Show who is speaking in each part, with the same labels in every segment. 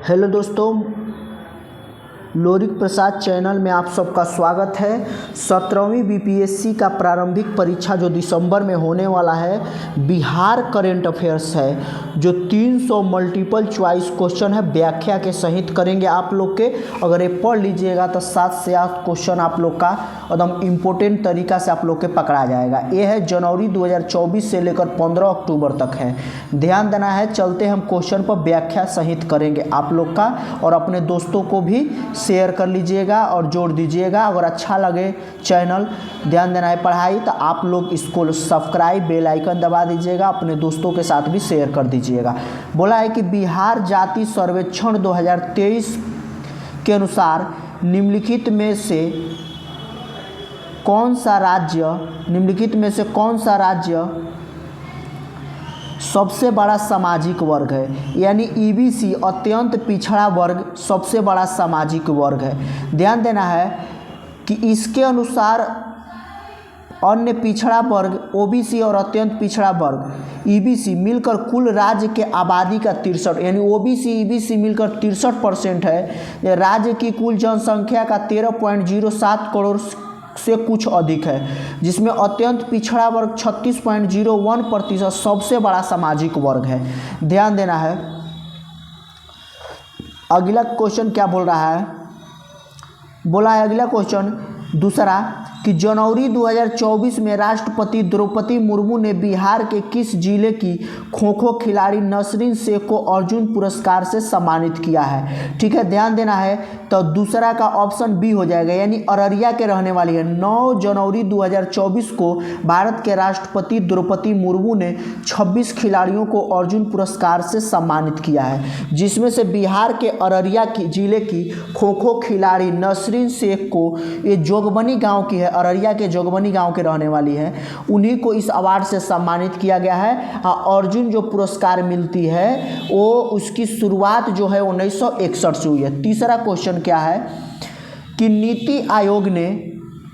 Speaker 1: Hello दोस्तों, लोरिक प्रसाद channel में आप सबका स्वागत है। 17वीं बीपीएससी का प्रारंभिक परीक्षा जो दिसंबर में होने वाला है, बिहार करंट अफेयर्स है, जो 300 मल्टीपल चॉइस क्वेश्चन है, व्याख्या के सहित करेंगे आप लोग के। अगर ये पढ़ लीजिएगा तो 7 से 8 क्वेश्चन आप लोग का एकदम इम्पोर्टेंट तरीका से आप लोग के पकड़ा जाएगा। ये है जनवरी 2024 से लेकर 15 अक्टूबर तक है। ध्यान देना है। चलते हम क्वेश्चन पर व्याख्या सहित करेंगे आप लोग का, और अपने दोस्तों को भी शेयर कर लीजिएगा और जोड़ दीजिएगा। अगर अच्छा लगे चैनल, ध्यान देना है पढ़ाई, तो आप लोग इसको सब्सक्राइब, बेल आइकन दबा दीजिएगा, अपने दोस्तों के साथ भी शेयर कर दीजिएगा। बोला है कि बिहार जाति सर्वेक्षण 2023 के अनुसार निम्नलिखित में से कौन सा राज्य सबसे बड़ा सामाजिक वर्ग है, यानी ईबीसी अत्यंत पिछड़ा वर्ग सबसे बड़ा सामाजिक वर्ग है। ध्यान देना है कि इसके अनुसार अन्य पिछड़ा वर्ग ओबीसी और अत्यंत पिछड़ा वर्ग ईबीसी मिलकर कुल राज्य के आबादी का 63, यानी ओबीसी ईबीसी मिलकर 63% है। राज्य की कुल जनसंख्या का 13.07 करोड़ से कुछ अधिक है, जिसमें अत्यंत पिछड़ा वर्ग 36.01% सबसे बड़ा सामाजिक वर्ग है। ध्यान देना है। अगला क्वेश्चन क्या बोल रहा है? बोला है अगला क्वेश्चन दूसरा कि जनवरी 2024 में राष्ट्रपति द्रौपदी मुर्मू ने बिहार के किस जिले की खो-खो खिलाड़ी नसरीन शेख को अर्जुन पुरस्कार से सम्मानित किया है? ठीक है, ध्यान देना है। तो दूसरा का ऑप्शन बी हो जाएगा, यानी अररिया के रहने वाली है। 9 जनवरी 2024 को भारत के राष्ट्रपति द्रौपदी मुर्मू ने 26 खिलाड़ियों को अर्जुन पुरस्कार से सम्मानित किया है, जिसमें से बिहार के अररिया जिले की खो-खो खिलाड़ी नसरीन शेख को, ये जोगबनी गांव की है, अररिया के जोगबनी गांव के रहने वाली है, उन्हीं को इस अवार्ड से सम्मानित किया गया है। अर्जुन जो पुरस्कार मिलती है वो उसकी शुरुआत जो है 1961 से हुई है। तीसरा क्वेश्चन क्या है कि नीति आयोग ने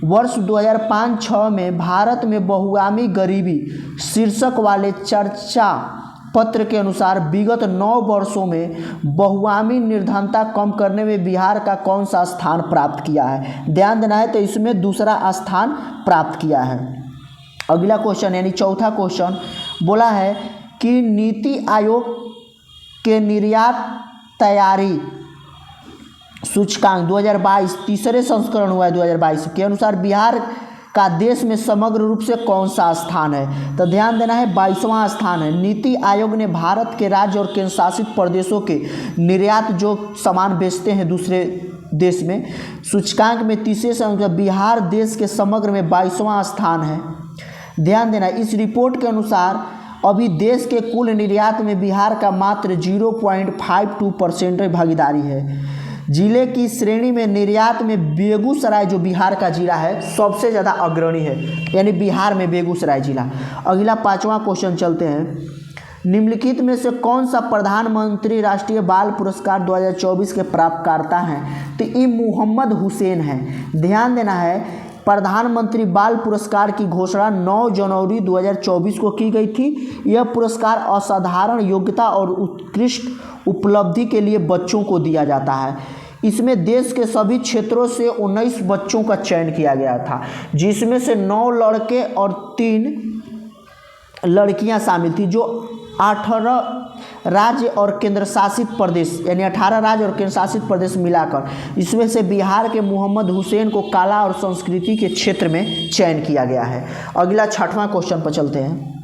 Speaker 1: वर्ष 2005-06 में भारत में बहुआमी गरीबी शीर्षक वाले चर्चा पत्र के अनुसार विगत 9 वर्षों में बहुआमी निर्धनता कम करने में बिहार का कौन सा स्थान प्राप्त किया है? ध्यान देना है। तो इसमें दूसरा स्थान प्राप्त किया है। अगला क्वेश्चन यानी चौथा क्वेश्चन बोला है कि नीति आयोग के निर्यात तैयारी सूचकांक 2022 तीसरे संस्करण हुआ है 2022 के अनुसार बिहार का देश में समग्र रूप से कौन सा स्थान है? तो ध्यान देना है 22वां स्थान है। नीति आयोग ने भारत के राज्य और केंद्र शासित प्रदेशों के निर्यात जो सामान बेचते हैं दूसरे देश में, सूचकांक में तीसरे स्थान, बिहार देश के समग्र में 22वां स्थान है। ध्यान देना, इस रिपोर्ट के अनुसार अभी देश के कुल निर्यात में बिहार का मात्र 0.52% भागीदारी है। जिले की श्रेणी में निर्यात में बेगूसराय जो बिहार का जिला है सबसे ज़्यादा अग्रणी है, यानी बिहार में बेगूसराय जिला। अगला 5वां क्वेश्चन चलते हैं। निम्नलिखित में से कौन सा प्रधानमंत्री राष्ट्रीय बाल पुरस्कार 2024 के प्राप्तकर्ता हैं? तो ये मोहम्मद हुसैन हैं। ध्यान देना है, प्रधानमंत्री बाल पुरस्कार की घोषणा 9 जनवरी 2024 को की गई थी। यह पुरस्कार असाधारण योग्यता और उत्कृष्ट उपलब्धि के लिए बच्चों को दिया जाता है। इसमें देश के सभी क्षेत्रों से 19 बच्चों का चयन किया गया था, जिसमें से 9 लड़के और 3 लड़कियां शामिल थी, जो 18 राज्य और केंद्र शासित प्रदेश, यानी 18 राज्य और केंद्र शासित प्रदेश मिलाकर, इसमें से बिहार के मोहम्मद हुसैन को कला और संस्कृति के क्षेत्र में चयन किया गया है। अगला 6वां क्वेश्चन पर चलते हैं।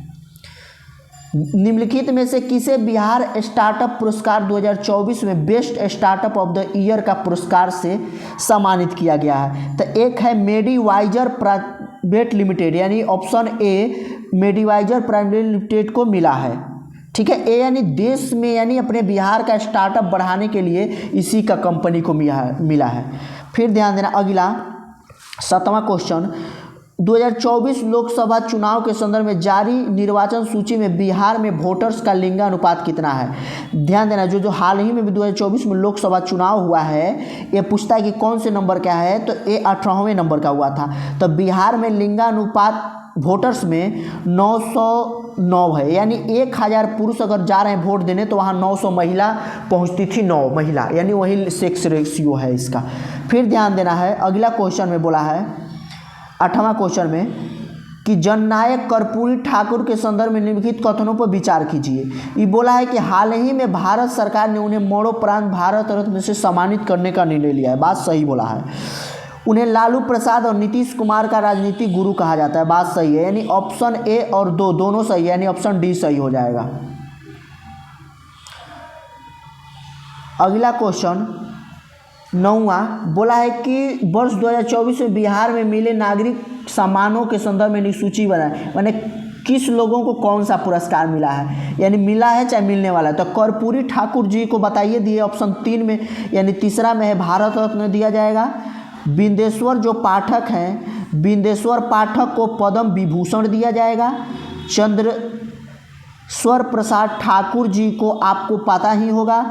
Speaker 1: निम्नलिखित में से किसे बिहार स्टार्टअप पुरस्कार 2024 में best startup of the year का पुरस्कार से सम्मानित किया गया है? तो एक है मेडिवाइजर प्राइवेट लिमिटेड, यानी ऑप्शन ए मेडिवाइजर प्राइवेट लिमिटेड को मिला है। ठीक है, ए यानी देश में, यानी अपने बिहार का स्टार्टअप बढ़ाने के लिए इसी का कंपनी को मिला है। फिर ध्यान देना, अगला 7वां क्वेश्चन, 2024 लोकसभा चुनाव के संदर्भ में जारी निर्वाचन सूची में बिहार में वोटर्स का लिंगानुपात कितना है? ध्यान देना, जो हाल ही में 2024 में लोकसभा चुनाव हुआ है, ये पूछता है कि कौन से नंबर का है, तो ये 18वें नंबर का हुआ था। तो बिहार में लिंगानुपात वोटर्स में 909 है, यानी 1000 पुरुष अगर जा रहे हैं वोट देने तो वहाँ 900 महिला पहुँचती थी, 9 महिला, यानी वही सेक्स रेशियो है इसका। फिर ध्यान देना है, अगला क्वेश्चन में बोला है 8वां क्वेश्चन में कि जननायक कर्पूरी ठाकुर के संदर्भ में निम्नलिखित कथनों पर विचार कीजिए। ये बोला है कि हाल ही में भारत सरकार ने उन्हें मरणोपरांत भारत रत्न से सम्मानित करने का निर्णय लिया है, बात सही बोला है। उन्हें लालू प्रसाद और नीतीश कुमार का राजनीतिक गुरु कहा जाता है, बात सही है, यानी ऑप्शन ए और दो दोनों सही है, यानी ऑप्शन डी सही हो जाएगा। अगला क्वेश्चन 9वां बोला है कि वर्ष 2024 में बिहार में मिले नागरिक सम्मानों के संदर्भ में सूची बनाए, माने किस लोगों को कौन सा पुरस्कार मिला है, यानी मिला है चाहे मिलने वाला है। तो कर्पूरी ठाकुर जी को बताइए दिए ऑप्शन 3 में, यानी तीसरा में है भारत रत्न दिया जाएगा। बिंदेश्वर जो पाठक हैं, बिंदेश्वर पाठक को पद्म विभूषण दिया जाएगा। चंद्रेश्वर प्रसाद ठाकुर जी को आपको पता ही होगा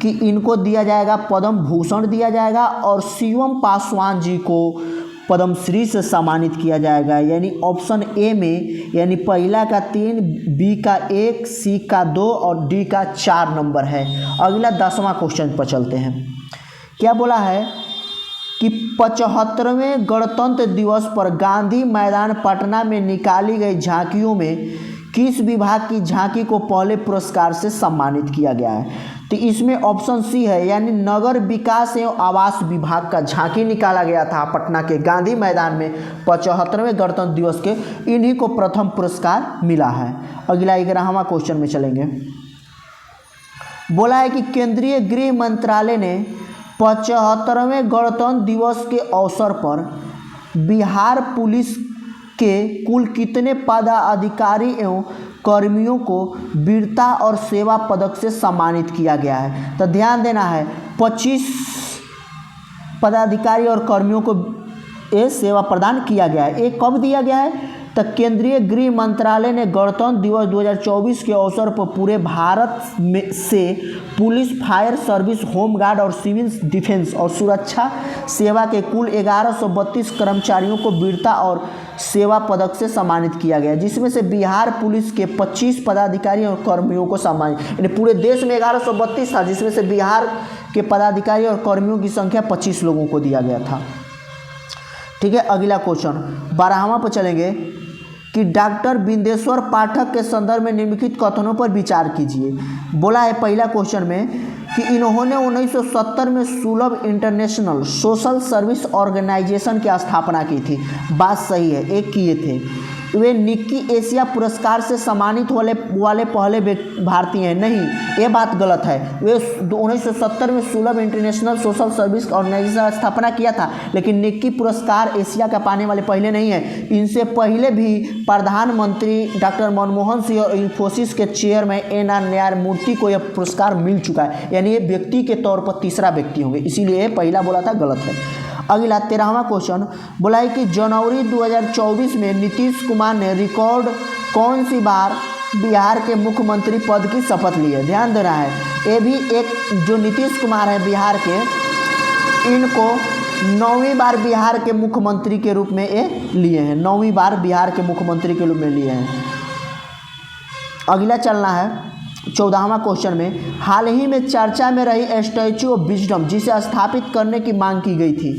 Speaker 1: कि इनको दिया जाएगा पद्म भूषण दिया जाएगा, और शिवम पासवान जी को पद्मश्री से सम्मानित किया जाएगा, यानी ऑप्शन ए में, यानी पहला का 3, बी का 1, सी का 2 और डी का 4 नंबर है। अगला 10वां क्वेश्चन पर चलते हैं। क्या बोला है कि 75वें गणतंत्र दिवस पर गांधी मैदान पटना में निकाली गई झांकियों में किस विभाग की झांकी को पहले पुरस्कार से सम्मानित किया गया है? तो इसमें ऑप्शन सी है, यानी नगर विकास एवं आवास विभाग का झांकी निकाला गया था पटना के गांधी मैदान में 75वें गणतंत्र दिवस के, इन्हीं को प्रथम पुरस्कार मिला है। अगला 11वां क्वेश्चन में चलेंगे। बोला है कि केंद्रीय गृह मंत्रालय ने 75वें गणतंत्र दिवस के अवसर पर बिहार पुलिस के कुल कितने पदाधिकारी एवं कर्मियों को वीरता और सेवा पदक से सम्मानित किया गया है? तो ध्यान देना है, 25 पदाधिकारी और कर्मियों को ये सेवा प्रदान किया गया है। ये कब दिया गया है? तो केंद्रीय गृह मंत्रालय ने गणतंत्र दिवस 2024 के अवसर पर पूरे भारत में से पुलिस, फायर सर्विस, होमगार्ड और सिविल डिफेंस और सुरक्षा सेवा के कुल 1132 कर्मचारियों को वीरता और सेवा पदक से सम्मानित किया गया, जिसमें से बिहार पुलिस के 25 पदाधिकारी और कर्मियों को सम्मानित, यानी पूरे देश में 1132 था, जिसमें से बिहार के पदाधिकारी और कर्मियों की संख्या 25 लोगों को दिया गया था। ठीक है, अगला क्वेश्चन 12वां पर चलेंगे कि डॉक्टर बिंदेश्वर पाठक के संदर्भ में निम्नलिखित कथनों पर विचार कीजिए। बोला है पहला क्वेश्चन में कि इन्होंने 1970 में सुलभ इंटरनेशनल सोशल सर्विस ऑर्गेनाइजेशन की स्थापना की थी, बात सही है, एक किए थे। वे निक्की एशिया पुरस्कार से सम्मानित वाले पहले भारतीय हैं, नहीं, ये बात गलत है। वे 1970 में सुलभ इंटरनेशनल सोशल सर्विस ऑर्गेनाइजेशन का स्थापना किया था, लेकिन निक्की पुरस्कार एशिया का पाने वाले पहले नहीं है। इनसे पहले भी प्रधानमंत्री डॉक्टर मनमोहन सिंह और इन्फोसिस के चेयरमैन एन.आर. न्यायमूर्ति को यह पुरस्कार मिल चुका है, यानी ये व्यक्ति के तौर पर तीसरा व्यक्ति होंगे, इसीलिए पहला बोला था गलत है। अगला 13वां क्वेश्चन बोला है कि जनवरी 2024 में नीतीश कुमार ने रिकॉर्ड कौन सी बार बिहार के मुख्यमंत्री पद की शपथ ली है? ध्यान देना है, ये भी एक जो नीतीश कुमार है बिहार के, इनको 9वीं बार बिहार के मुख्यमंत्री के रूप में ये लिए हैं, 9वीं बार बिहार के मुख्यमंत्री के रूप में लिए हैं। अगला चलना है 14वां क्वेश्चन में, हाल ही में चर्चा में रही स्टैच्यू ऑफ विजडम जिसे स्थापित करने की मांग की गई थी,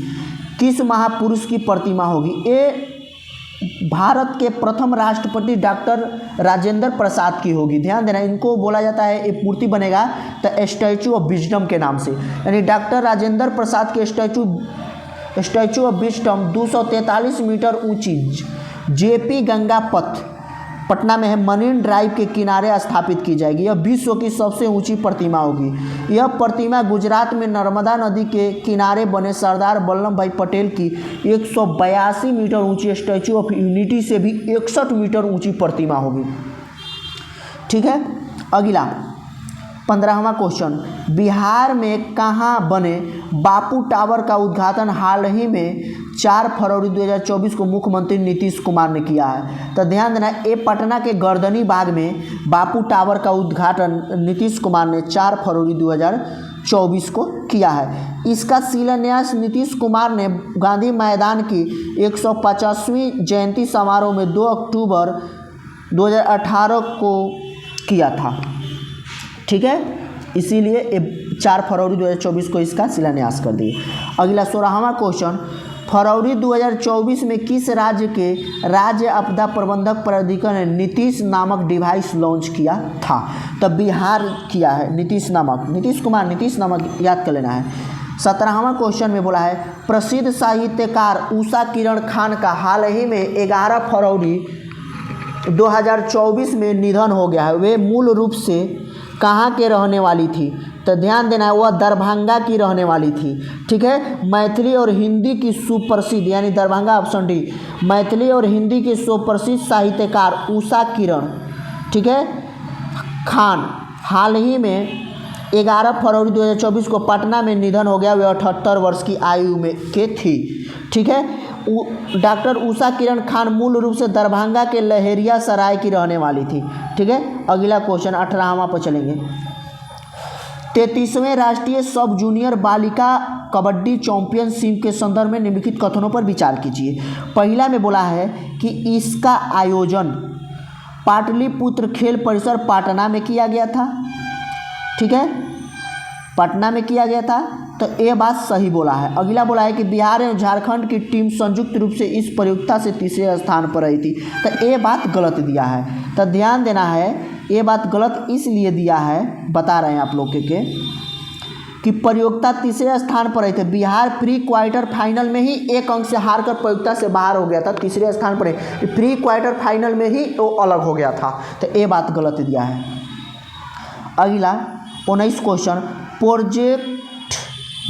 Speaker 1: किस महापुरुष की प्रतिमा होगी? ये भारत के प्रथम राष्ट्रपति डॉक्टर राजेंद्र प्रसाद की होगी। ध्यान देना, इनको बोला जाता है, ये मूर्ति बनेगा तो स्टैच्यू ऑफ विजडम के नाम से, यानी डॉक्टर राजेंद्र प्रसाद के स्टैच्यू ऑफ विजडम 243 मीटर ऊंची जेपी गंगा पथ पटना में है मरीन ड्राइव के किनारे स्थापित की जाएगी। यह विश्व की सबसे ऊंची प्रतिमा होगी। यह प्रतिमा गुजरात में नर्मदा नदी के किनारे बने सरदार वल्लभ भाई पटेल की 182 मीटर ऊंची स्टैच्यू ऑफ यूनिटी से भी 61 मीटर ऊंची प्रतिमा होगी। ठीक है, अगला 15वां क्वेश्चन, बिहार में कहाँ बने बापू टावर का उद्घाटन हाल ही में 4 फरवरी 2024 को मुख्यमंत्री नीतीश कुमार ने किया है? तो ध्यान देना, ये पटना के गर्दनी बाग में बापू टावर का उद्घाटन नीतीश कुमार ने 4 फरवरी 2024 को किया है। इसका शिलान्यास नीतीश कुमार ने गांधी मैदान की 150वीं जयंती समारोह में 2 अक्टूबर 2018 को किया था। ठीक है, इसीलिए 4 फरवरी 2024 को इसका शिलान्यास कर दिए। अगला 16वां क्वेश्चन, फरवरी 2024 में किस राज्य के राज्य आपदा प्रबंधक प्राधिकरण ने नीतीश नामक डिवाइस लॉन्च किया था? तब बिहार किया है नीतीश कुमार नीतीश नामक याद कर लेना है। 17वां क्वेश्चन में बोला है, प्रसिद्ध साहित्यकार उषा किरण खान का हाल ही में 11 फरवरी 2024 में निधन हो गया है। वे मूल रूप से कहाँ के रहने वाली थी? तो ध्यान देना है, वह दरभंगा की रहने वाली थी। ठीक है, मैथिली और हिंदी की सुप्रसिद्ध, यानी दरभंगा ऑप्शन डी, मैथिली और हिंदी की सुप्रसिद्ध साहित्यकार उषा किरण, ठीक है, खान हाल ही में 11 फरवरी 2024 को पटना में निधन हो गया। वे 78 वर्ष की आयु में के थी। ठीक है, डॉक्टर उषा किरण खान मूल रूप से दरभंगा के लहेरिया सराय की रहने वाली थी। ठीक है, अगला क्वेश्चन 18वां पर चलेंगे। 33वें राष्ट्रीय सब जूनियर बालिका कबड्डी चैंपियनशिप के संदर्भ में निम्नलिखित कथनों पर विचार कीजिए। पहला में बोला है कि इसका आयोजन पाटलिपुत्र खेल परिसर पटना में किया गया था। ठीक है, पटना में किया गया था, तो ये बात सही बोला है। अगला बोला है कि बिहार एवं झारखंड की टीम संयुक्त रूप से इस प्रतियोगिता से तीसरे स्थान पर रही थी, तो ये बात गलत दिया है। तो ध्यान देना है, ये बात गलत इसलिए दिया है, बता रहे हैं आप लोग के कि प्रतियोगिता तीसरे स्थान पर रही थी। बिहार प्री क्वार्टर फाइनल में ही 1 अंक से हारकर प्रतियोगिता से बाहर हो गया था, तीसरे स्थान पर। प्री क्वार्टर फाइनल में ही वो अलग हो गया था, तो ये बात गलत दिया है। अगला 19 क्वेश्चन, प्रोजेक्ट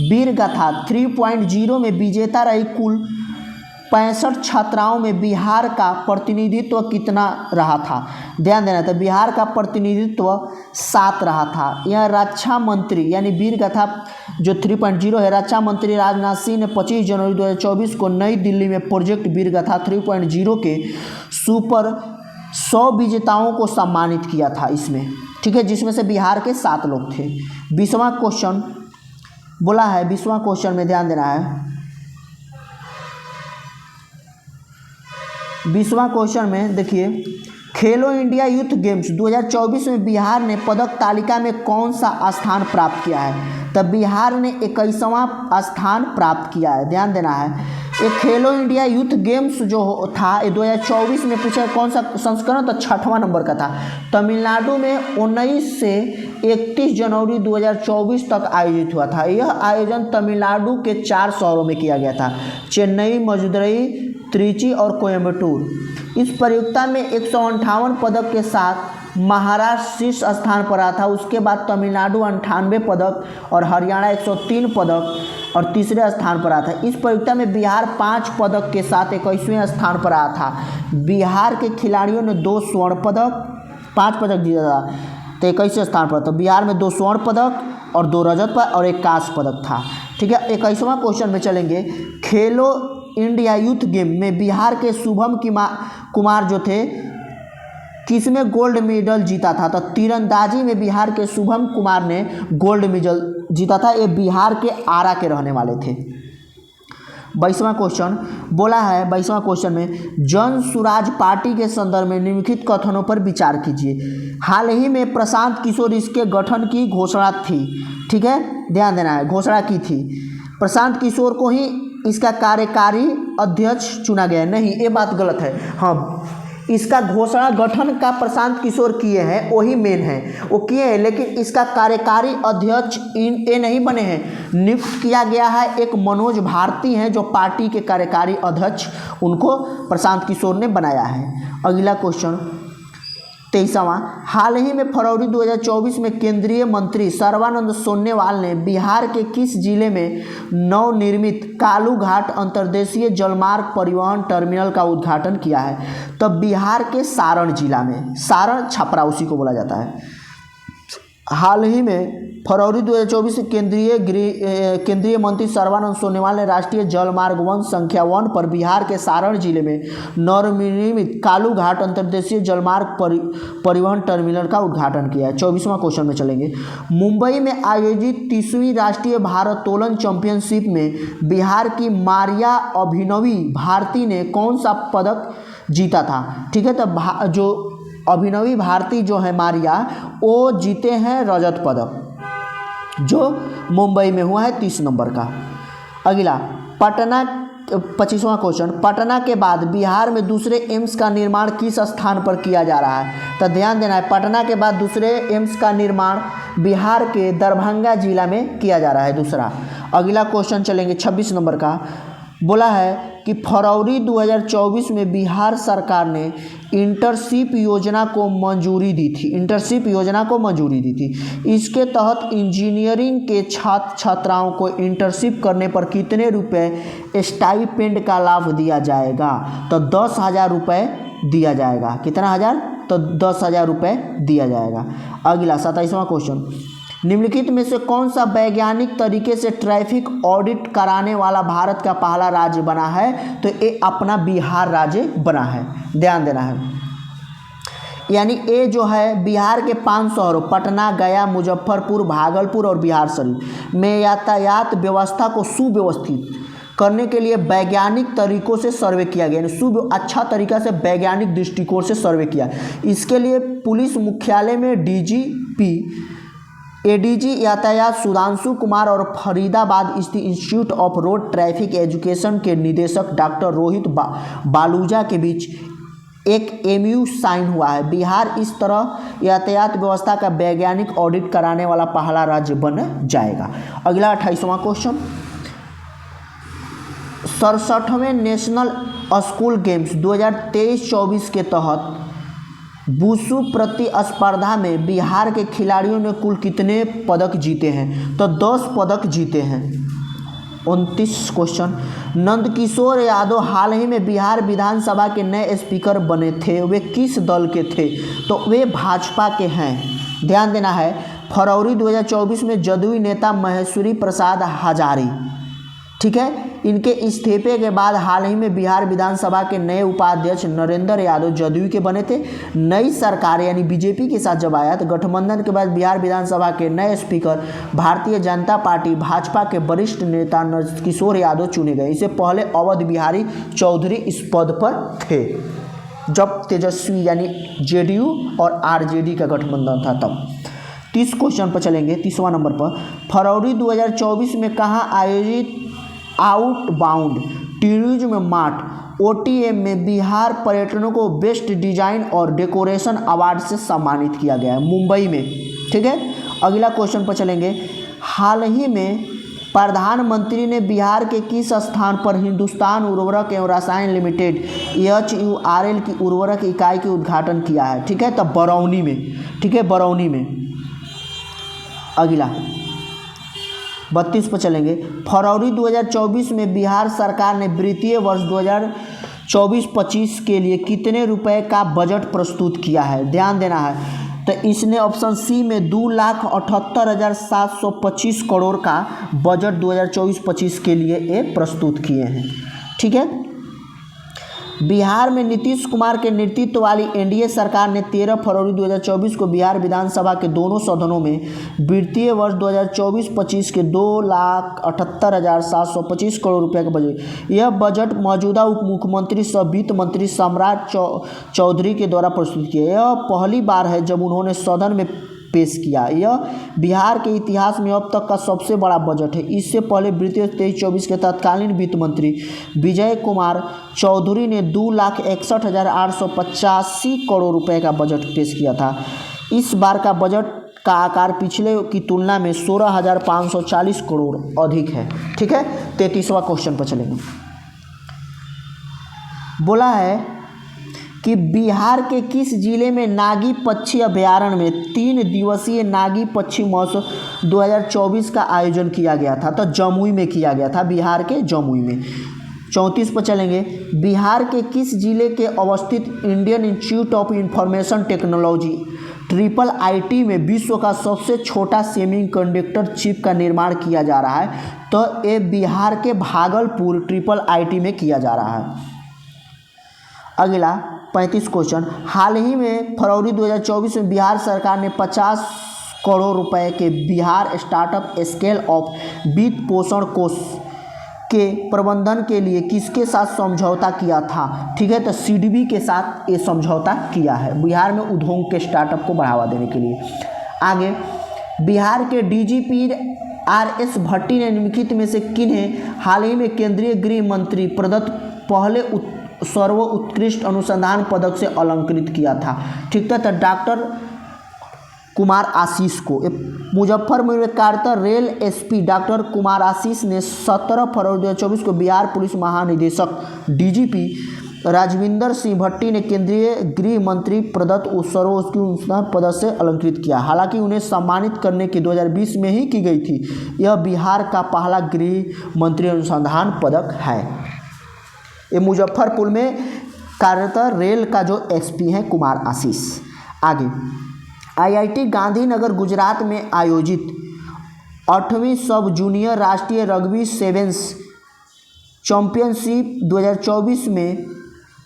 Speaker 1: वीर गाथा 3.0 में विजेता रही कुल 65 छात्राओं में बिहार का प्रतिनिधित्व कितना रहा था? ध्यान देना, तो बिहार का प्रतिनिधित्व 7 रहा था। यह रक्षा मंत्री, यानी वीर गाथा जो 3.0 है, रक्षा मंत्री राजनाथ सिंह ने 25 जनवरी 2024 को नई दिल्ली में प्रोजेक्ट वीर गाथा 3.0 के सुपर 100 विजेताओं को सम्मानित किया था इसमें। ठीक है, जिसमें से बिहार के 7 लोग थे। 20वां क्वेश्चन बोला है, 20वां क्वेश्चन में ध्यान देना है। 20वां क्वेश्चन में देखिए, खेलो इंडिया यूथ गेम्स 2024 में बिहार ने पदक तालिका में कौन सा स्थान प्राप्त किया है? तब बिहार ने 21वां स्थान प्राप्त किया है। ध्यान देना है, ये खेलो इंडिया यूथ गेम्स जो था ये 2024 में पूछा कौन सा संस्करण, तो 6वां नंबर का था। तमिलनाडु में 19 से 31 जनवरी 2024 तक आयोजित हुआ था। यह आयोजन तमिलनाडु के 4 शहरों में किया गया था, चेन्नई, मदुरई, त्रिची और कोयम्बटूर। इस प्रतियोगिता में 158 पदक के साथ महाराष्ट्र शीर्ष स्थान पर रहा था। उसके बाद तमिलनाडु 98 पदक और हरियाणा 103 पदक और तीसरे स्थान पर रहा था। इस प्रतियोगिता में बिहार 5 पदक के साथ 21वें स्थान पर रहा था। बिहार के खिलाड़ियों ने 2 स्वर्ण पदक, 5 पदक जीता था, तो 21वें स्थान पर। तो बिहार में 2 स्वर्ण पदक और 2 रजत पदक और 1 कांस्य पदक था। ठीक है, 21वां क्वेश्चन में चलेंगे। खेलो इंडिया यूथ गेम में बिहार के शुभम कुमार जो थे, किसमें गोल्ड मेडल जीता था? तो तीरंदाजी में बिहार के शुभम कुमार ने गोल्ड मेडल जीता था। ये बिहार के आरा के रहने वाले थे। 22वां क्वेश्चन बोला है, 22वां क्वेश्चन में जन सुराज पार्टी के संदर्भ में निम्नलिखित कथनों पर विचार कीजिए। हाल ही में प्रशांत किशोर इसके गठन की घोषणा थी। ठीक है, ध्यान देना है, घोषणा की थी। प्रशांत किशोर को ही इसका कार्यकारी अध्यक्ष चुना गया है। नहीं, ये बात गलत है। हाँ, इसका घोषणा गठन का प्रशांत किशोर किए हैं, वही मेन है, वो किए हैं, लेकिन इसका कार्यकारी अध्यक्ष ये नहीं बने हैं। नियुक्त किया गया है एक मनोज भारती हैं जो पार्टी के कार्यकारी अध्यक्ष, उनको प्रशांत किशोर ने बनाया है। अगला क्वेश्चन 23वां, हाल ही में फरवरी 2024 में केंद्रीय मंत्री सर्बानंद सोनोवाल ने बिहार के किस जिले में नवनिर्मित कालू घाट अंतर्देशीय जलमार्ग परिवहन टर्मिनल का उद्घाटन किया है? तो बिहार के सारण जिला में, सारण छपरा उसी को बोला जाता है। हाल ही में फरवरी 2024 केंद्रीय मंत्री सर्बानंद सोनोवाल ने राष्ट्रीय जलमार्ग 1 संख्या 1 पर बिहार के सारण जिले में नवनिर्मित कालू घाट अंतर्देशीय जलमार्ग परिवहन टर्मिनल का उद्घाटन किया है। 24वां क्वेश्चन में चलेंगे। मुंबई में आयोजित 30वीं राष्ट्रीय भारोत्तोलन चैंपियनशिप में बिहार की मारिया अभिनवी भारती ने कौन सा पदक जीता था? ठीक है, तो जो अभिनवी भारती जो है मारिया, वो जीते हैं रजत पदक, जो मुंबई में हुआ है 30 नंबर का। अगला पटना, 25वां क्वेश्चन। पटना के बाद बिहार में दूसरे एम्स का निर्माण किस स्थान पर किया जा रहा है? तो ध्यान देना है, पटना के बाद दूसरे एम्स का निर्माण बिहार के दरभंगा जिला में किया जा रहा है, दूसरा। अगला क्वेश्चन चलेंगे 26 नंबर का। बोला है कि फरवरी 2024 में बिहार सरकार ने इंटर्नशिप योजना को मंजूरी दी थी। इंटर्नशिप योजना को मंजूरी दी थी। इसके तहत इंजीनियरिंग के छात्र छात्राओं को इंटर्नशिप करने पर कितने रुपए स्टाइपेंड का लाभ दिया जाएगा? तो 10,000 रुपये दिया जाएगा। कितना हज़ार? तो 10,000 रुपये दिया जाएगा। अगला 27वां क्वेश्चन। निम्नलिखित में से कौन सा वैज्ञानिक तरीके से ट्रैफिक ऑडिट कराने वाला भारत का पहला राज्य बना है? तो ये अपना बिहार राज्य बना है, ध्यान देना है। यानी ये जो है बिहार के 5 शहरों पटना, गया, मुजफ्फरपुर, भागलपुर और बिहार शरीफ में यातायात व्यवस्था को सुव्यवस्थित करने के लिए वैज्ञानिक तरीकों से सर्वे किया गया, यानी अच्छा तरीका से वैज्ञानिक दृष्टिकोण से सर्वे किया। इसके लिए पुलिस मुख्यालय में डीजीपी, एडीजी यातायात सुधांशु कुमार और फरीदाबाद स्थित institute of road traffic education के निदेशक डॉक्टर रोहित बालूजा के बीच एक एमयू साइन हुआ है। बिहार इस तरह यातायात व्यवस्था का वैज्ञानिक ऑडिट कराने वाला पहला राज्य बन जाएगा। अगला 28वां क्वेश्चन। 67वें नेशनल स्कूल गेम्स 2023-24 के तहत वुशु प्रतिस्पर्धा में बिहार के खिलाड़ियों ने कुल कितने पदक जीते हैं? तो 10 पदक जीते हैं। 29 क्वेश्चन। नंदकिशोर यादव हाल ही में बिहार विधानसभा के नए स्पीकर बने थे, वे किस दल के थे? तो वे भाजपा के हैं, ध्यान देना है। फरवरी 2024 में जदयू नेता महेश्वरी प्रसाद हजारी, ठीक है, इनके इस्तीफे के बाद हाल ही में बिहार विधानसभा के नए उपाध्यक्ष नरेंद्र यादव जदयू के बने थे। नई सरकार यानी बीजेपी के साथ जब आया तो गठबंधन के बाद बिहार विधानसभा के नए स्पीकर भारतीय जनता पार्टी भाजपा के वरिष्ठ नेता नंदकिशोर यादव चुने गए। इससे पहले अवध बिहारी चौधरी इस पद पर थे जब तेजस्वी यानी जेडीयू और आरजेडी का गठबंधन था तब। 30 क्वेश्चन पर चलेंगे। 30वां नंबर पर, फरवरी 2024 में कहाँ आयोजित आउटबाउंड टूरिज्म मार्ट ओटीएम में बिहार पर्यटनों को बेस्ट डिजाइन और डेकोरेशन अवार्ड से सम्मानित किया गया है? मुंबई में, ठीक है। अगला क्वेश्चन पर चलेंगे। हाल ही में प्रधानमंत्री ने बिहार के किस स्थान पर हिंदुस्तान उर्वरक एवं रसायन लिमिटेड HURL की उर्वरक इकाई के उद्घाटन किया है? ठीक है, तब बरौनी में, ठीक है, बरौनी में। अगला 32 पर चलेंगे। फरवरी 2024 में बिहार सरकार ने वित्तीय वर्ष 2024-25 के लिए कितने रुपए का बजट प्रस्तुत किया है? ध्यान देना है। तो इसने ऑप्शन सी में 2,78,725 करोड़ का बजट 2024-25 के लिए ये प्रस्तुत किए हैं, ठीक है। बिहार में नीतीश कुमार के नेतृत्व वाली एनडीए सरकार ने 13 फरवरी 2024 को बिहार विधानसभा के दोनों सदनों में वित्तीय वर्ष 2024-25 के 2,78,725 करोड़ रुपए का बजट, यह बजट मौजूदा उप मुख्यमंत्री सह वित्त मंत्री सम्राट चौधरी के द्वारा प्रस्तुत किया। यह पहली बार है जब उन्होंने सदन में पेश किया। यह बिहार के इतिहास में अब तक का सबसे बड़ा बजट है। इससे पहले वित्तीय 23-24 के तत्कालीन वित्त मंत्री विजय कुमार चौधरी ने 2,61,885 करोड़ रुपए का बजट पेश किया था। इस बार का बजट का आकार पिछले की तुलना में 16,540 करोड़ अधिक है, ठीक है। 33वां क्वेश्चन पर चलेंगे। बोला है कि बिहार के किस जिले में नागी पक्षी अभयारण्य में 3 दिवसीय नागी पक्षी महोत्सव 2024 का आयोजन किया गया था? तो जमुई में किया गया था, बिहार के जमुई में। 34 पर चलेंगे। बिहार के किस जिले के अवस्थित Indian institute of information technology triple IT में विश्व का सबसे छोटा सेमीकंडक्टर चिप का निर्माण किया जा रहा है, तो ये बिहार के भागलपुर ट्रिपल आईटी में किया जा रहा है। अगला 35 क्वेश्चन, हाल ही में फरवरी 2024 में बिहार सरकार ने 50 करोड़ रुपए के बिहार स्टार्टअप स्केल ऑफ वित्त पोषण कोष के प्रबंधन के लिए किसके साथ समझौता किया था? ठीक है, तो सीडीबी के साथ ये समझौता किया है बिहार में उद्योग के स्टार्टअप को बढ़ावा देने के लिए। आगे, बिहार के डीजीपी आरएस भट्टी ने निम्नलिखित में से किन्हें हाल ही में केंद्रीय गृह मंत्री प्रदत्त पहले सर्वोत्कृष्ट अनुसंधान पदक से अलंकृत किया था? ठीक है, तो डॉक्टर कुमार आशीष को। मुजफ्फरपुर में कार्यरत rail SP doctor Kumar Ashish ने 17 फरवरी 2024 को बिहार पुलिस महानिदेशक डीजीपी राजविंदर सिंह भट्टी ने केंद्रीय गृह मंत्री प्रदत्त सर्वोत्कृष्ट पदक से अलंकृत किया। हालांकि उन्हें सम्मानित करने की 2020 में ही की गई थी। यह बिहार का पहला गृह मंत्री अनुसंधान पदक है। ये मुजफ्फरपुर में कार्यरत रेल का जो एसपी है कुमार आशीष। आगे, आईआईटी गांधीनगर गुजरात में आयोजित 8वीं सब जूनियर राष्ट्रीय रग्बी सेवेंस चैंपियनशिप 2024 में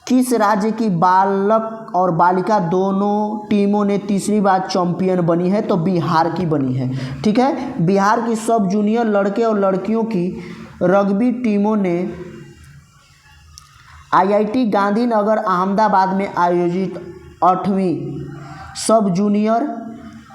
Speaker 1: किस राज्य की बालक और बालिका दोनों टीमों ने तीसरी बार चैंपियन बनी है? तो बिहार की बनी है। ठीक है, बिहार की सब जूनियर लड़के और लड़कियों की रग्बी टीमों ने आईआईटी गांधीनगर अहमदाबाद में आयोजित 8वीं सब जूनियर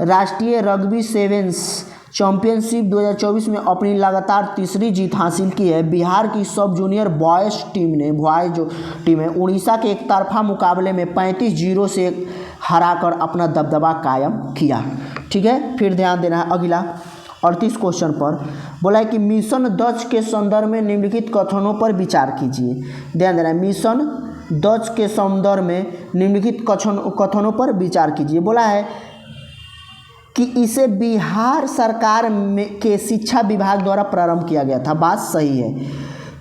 Speaker 1: राष्ट्रीय रग्बी सेवेंस चैंपियनशिप 2024 में अपनी लगातार तीसरी जीत हासिल की है। बिहार की सब जूनियर बॉयज़ टीम है उड़ीसा के एक तरफा मुकाबले में 35-0 से हराकर अपना दबदबा कायम किया। ठीक है, फिर ध्यान देना है अगला 38 क्वेश्चन पर। बोला है कि मिशन दक्ष के संदर्भ में निम्नलिखित कथनों पर विचार कीजिए। ध्यान देना है, मिशन दक्ष के संदर्भ में निम्नलिखित कथनों पर विचार कीजिए। बोला है कि इसे बिहार सरकार के शिक्षा विभाग द्वारा प्रारंभ किया गया था। बात सही है।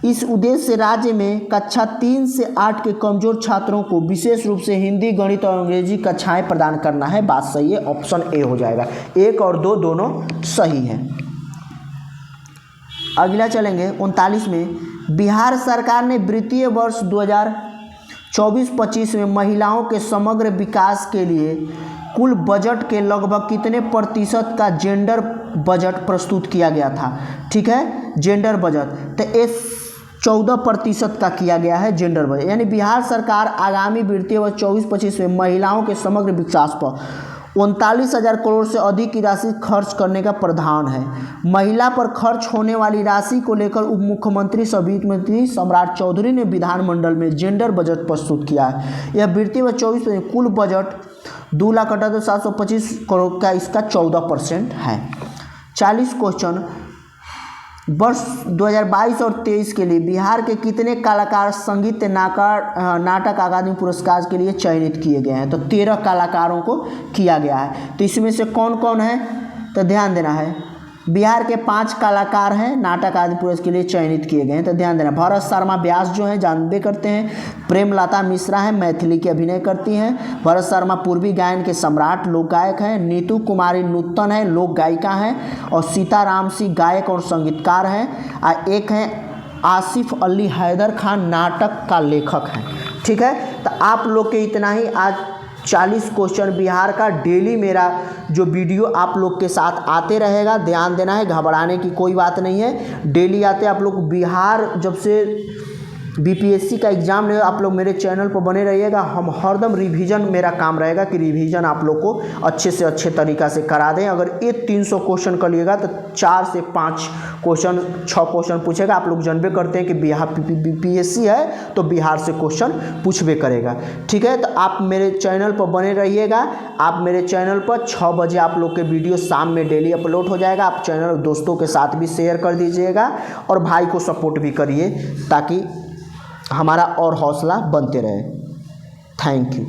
Speaker 1: इस उद्देश्य से राज्य में कक्षा 3 से 8 के कमजोर छात्रों को विशेष रूप से हिंदी, गणित और अंग्रेजी कक्षाएं प्रदान करना है। बात सही है, ऑप्शन ए हो जाएगा। 1 और 2 दोनों सही है। अगला चलेंगे 39 में। बिहार सरकार ने वित्तीय वर्ष 2024-25 में महिलाओं के समग्र विकास के लिए कुल बजट के लगभग कितने प्रतिशत का जेंडर बजट प्रस्तुत किया गया था? ठीक है, जेंडर बजट तो इस 14% का किया गया है जेंडर बजट। यानी बिहार सरकार आगामी वित्तीय वर्ष 24-25 में महिलाओं के समग्र विकास पर 39,000 करोड़ से अधिक की राशि खर्च करने का प्रावधान है। महिला पर खर्च होने वाली राशि को लेकर उप मुख्यमंत्री सह वित्त मंत्री सम्राट चौधरी ने विधानमंडल में जेंडर बजट प्रस्तुत किया है। यह वित्तीय वर्ष 24 में कुल बजट 2,78,725 करोड़ का, इसका 14% है। 40 क्वेश्चन, वर्ष 2022 और 23 के लिए बिहार के कितने कलाकार संगीत नाटक अकादमी पुरस्कार के लिए चयनित किए गए हैं? तो 13 कलाकारों को किया गया है। तो इसमें से कौन कौन है? तो ध्यान देना है, बिहार के 5 कलाकार हैं नाटक आदि पुरस्कार के लिए चयनित किए गए हैं। तो ध्यान देना, भरत शर्मा व्यास जो हैं जानबे करते हैं, प्रेमलता मिश्रा हैं मैथिली की अभिनय करती हैं, भरत शर्मा पूर्वी गायन के सम्राट लोक गायक हैं, नीतू कुमारी नूतन है लोक गायिका हैं, और सीताराम सिंह गायक और संगीतकार हैं, और एक हैं आसिफ अली हैदर खान नाटक का लेखक हैं। ठीक है, तो आप लोग के इतना ही आज 40 क्वेश्चन बिहार का डेली मेरा जो वीडियो आप लोग के साथ आते रहेगा। ध्यान देना है, घबराने की कोई बात नहीं है। डेली आते आप लोग बिहार जब से बीपीएससी का एग्ज़ाम ले, आप लोग मेरे चैनल पर बने रहिएगा। हम हरदम रिवीजन मेरा काम रहेगा कि रिवीजन आप लोग को अच्छे से अच्छे तरीक़ा से करा दें। अगर ये 300 क्वेश्चन कर लिएगा तो 4 से 5 क्वेश्चन 6 क्वेश्चन पूछेगा। आप लोग जानबे करते हैं कि बिहार बीपीएससी है तो बिहार से क्वेश्चन पूछबे करेगा। ठीक है, तो आप मेरे चैनल पर बने रहिएगा। आप मेरे चैनल पर 6 बजे आप लोग के वीडियो शाम में डेली अपलोड हो जाएगा। आप चैनल दोस्तों के साथ भी शेयर कर दीजिएगा और भाई को सपोर्ट भी करिए ताकि हमारा और हौसला बनते रहे। Thank you.